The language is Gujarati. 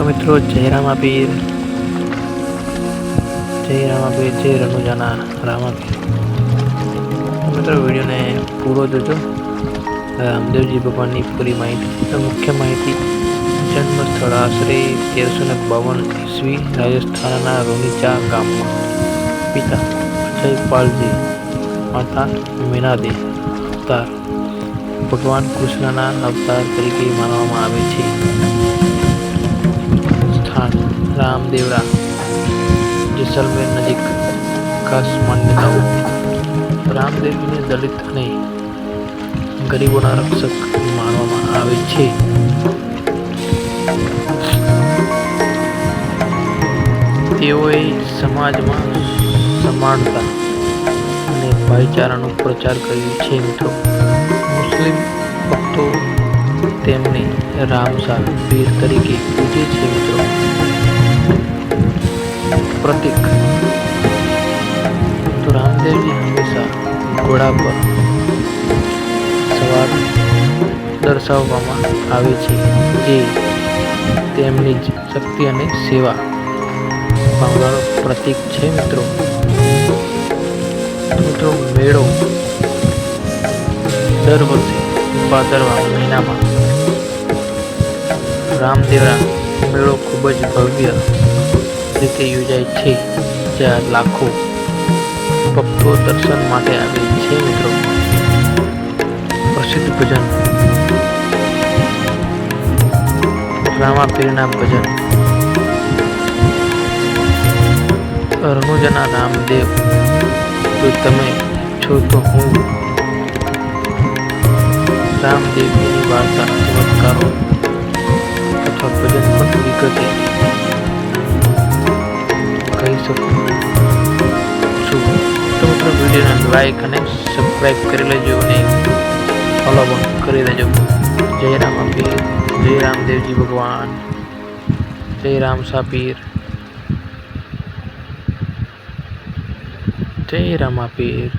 તો મિત્રો જય રામાપીર, જય રણુજાના રામાપીર। તો મિત્રો વિડીયોને પૂરો જોજો। રામદેવજી ભગવાનની પૂરી માહિતી, તો મુખ્ય માહિતી, જન્મ સ્થળ આશરે 1352 ઈસવી, રાજસ્થાનના રોનીચા ગામમાં। પિતા અજયપાલજી, માતા મીનાદી। અવતાર ભગવાન કૃષ્ણના અવતાર તરીકે માનવામાં આવે છે। સ્થાન રામદેવરા, જેસલમેર નજીક। ખાસ માન્યતાઓ, રામદેવજીને દલિત અને ગરીબોના રક્ષક માનવામાં આવે છે। તેઓએ સમાજમાં સમાનતા અને ભાઈચારાનો પ્રચાર કર્યો છે। મિત્રો મુસ્લિમ ભક્તો તેમને રામસા પીર તરીકે પૂજે છે। મિત્રો પ્રતીક, તો રામદેવજી હંમેશા ઘોડા પર સવાર દર્શાવવામાં આવે છે, જે તેમની જ શક્તિ અને સેવા ભાવનાનું પ્રતીક છે। મિત્રો મેળો દર વર્ષે ભાદરવા મહિનામાં રામદેવરા મેળો ખૂબ જ ભવ્ય રીતે યોજાય છે, જ્યાં લાખો ભક્તો દર્શન માટે આવે છે। મિત્રો પ્રસિદ્ધ ભજન, રામાપીરના ભજન। રણુજાના રામદેવ, જો તમે છો તો હું। રામદેવજીની વાર્તા, ચમત્કારો અથવા ભજન પણ વિગતે કહી શકું છું। તો મિત્રો વિડીયોને લાઈક અને સબસ્ક્રાઈબ કરી લેજો અને ફોલો પણ કરી દેજો। જય રામાપીર, જય રામદેવજી ભગવાન, જય રામસાપીર, જય રામાપીર।